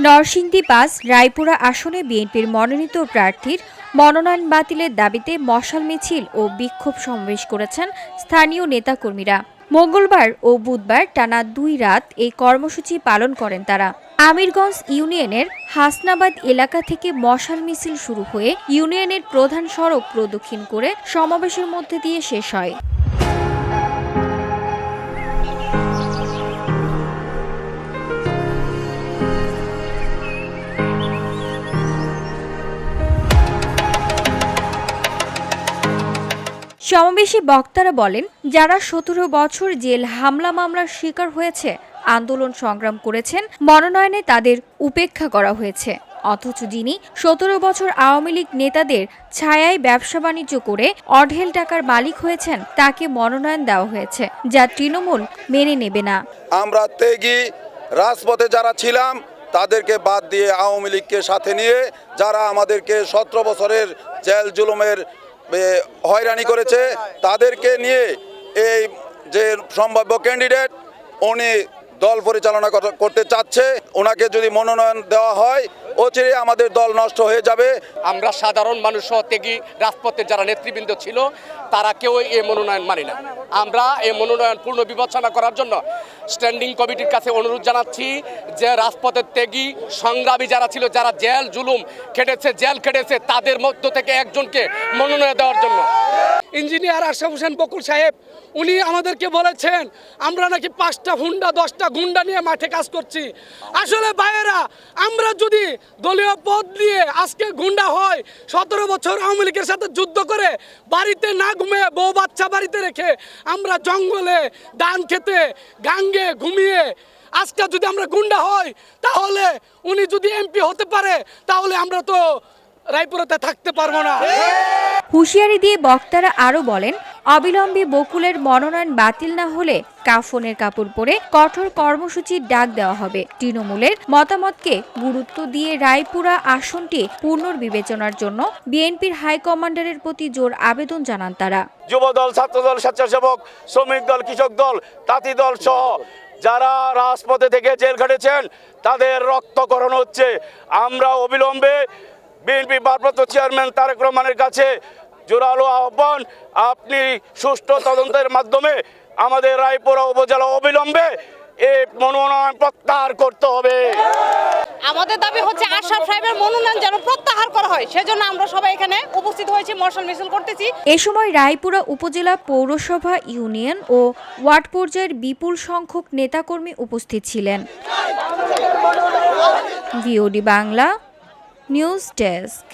নরসিংদী ৫ রায়পুরা আসনে বিএনপির মনোনীত প্রার্থীর মনোনয়ন বাতিলের দাবিতে মশাল মিছিল ও বিক্ষোভ সমাবেশ করেছেন স্থানীয় নেতাকর্মীরা। মঙ্গলবার ও বুধবার টানা ২ রাত এই কর্মসূচি পালন করেন তারা। আমিরগঞ্জ ইউনিয়নের হাসনাবাদ এলাকা থেকে মশাল মিছিল শুরু হয়ে ইউনিয়নের প্রধান সড়ক প্রদক্ষিণ করে সমাবেশের মধ্যে দিয়ে শেষ হয়। সমাবেশে বক্তারা বলেন, যারা ১৭ বছর জেল হামলা মামলার শিকার হয়েছে, আন্দোলন সংগ্রাম করেছেন, মনোনয়নে তাদের উপেক্ষা করা হয়েছে। অথচ যিনি ১৭ বছর আওয়ামী লীগ নেতাদের ছায়ায় ব্যবসা বাণিজ্য করে অঢেল টাকার মালিক হয়েছেন, তাকে মনোনয়ন দেওয়া হয়েছে, যা তৃণমূল মেনে নেবে না। আমরা ত্যাগী রাজপথে যারা ছিলাম তাদেরকে বাদ দিয়ে আওয়ামী লীগকে সাথে নিয়ে যারা আমাদেরকে ১৭ বছরের জেল জুলুমের হয়রানি করেছে তাদেরকে নিয়ে এই যে সম্ভাব্য ক্যান্ডিডেট উনি দল পরিচালনা করতে চাচ্ছে, ওনাকে যদি মনোনয়ন দেওয়া হয় অচিরে আমাদের দল নষ্ট হয়ে যাবে। আমরা সাধারণ মানুষ সহ ত্যাগী রাজপথের যারা নেতৃবৃন্দ ছিল তারা কেউ এই মনোনয়ন মানি না। আমরা এই মনোনয়ন পূর্ণ বিবেচনা করার জন্য স্ট্যান্ডিং কমিটির কাছে অনুরোধ জানাচ্ছি যে রাজপথের ত্যাগী সংগ্রামী যারা ছিল, যারা জেল জুলুম খেটেছে তাদের মধ্য থেকে একজনকে মনোনয়ন দেওয়ার জন্য। ইঞ্জিনিয়ার আশরাফ হোসেন বকুল সাহেব উনি আমাদেরকে বলেছেন আমরা নাকি ৫টা হুন্ডা 10টা গুন্ডা নিয়ে মাঠে কাজ করছি। আসলে ভাইয়েরা, আমরা যদি দলীয় পদ দিয়ে আজকে গুন্ডা হয়, ১৭ বছর আওয়ামী লীগের সাথে যুদ্ধ করে বাড়িতে না ঘুমিয়ে বউ বাচ্চা বাড়িতে রেখে আমরা জঙ্গলে ধান খেতে গাঙ্গে ঘুমিয়ে আজকে যদি আমরা গুন্ডা হই, তাহলে উনি যদি এমপি হতে পারে তাহলে আমরা তো রায়পুরাতে থাকতে পারবো না। হুঁশিয়ারি দিয়ে বক্তারা আরও বলেন, অবিলম্বে বকুলের মনোনয়ন বাতিল না হলে কাফনের কাপড় পরে কঠোর কর্মসূচির ডাক দেওয়া হবে। তৃণমূলের মতামতকে গুরুত্ব দিয়ে রায়পুরা আসনটি পুনর্বিবেচনার জন্য বিএনপির হাইকমান্ডারের প্রতি জোর আবেদন জানান তারা। যুবদল, ছাত্রদল, স্বেচ্ছাসেবক, শ্রমিক দল, কৃষক দল, তাঁতি দল সহ যারা রাজপথে থেকে জেল খেটেছেন তাদের রক্তকরণ হচ্ছে। আমরা অবিলম্বে বিএনপি ভারপ্রাপ্ত চেয়ারম্যান তারেক রহমানের কাছে জোরালো আহ্বান, আপনি সুষ্ঠু তদন্তের মাধ্যমে আমাদের রায়পুরা উপজেলা অবিলম্বে এই মনোনয়ন প্রত্যাহার করতে হবে। আমাদের দাবি হচ্ছে আশরাফ সাহেবের মনোনয়ন যেন প্রত্যাহার করা হয়, সেজন্য আমরা সবাই এখানে উপস্থিত হয়েছি, মশাল মিছিল করতেছি। এ সময় রায়পুরা উপজেলা পৌরসভা, ইউনিয়ন ও ওয়ার্ড পর্যায়ের বিপুল সংখ্যক নেতাকর্মী উপস্থিত ছিলেন। VOD Bangla news desk.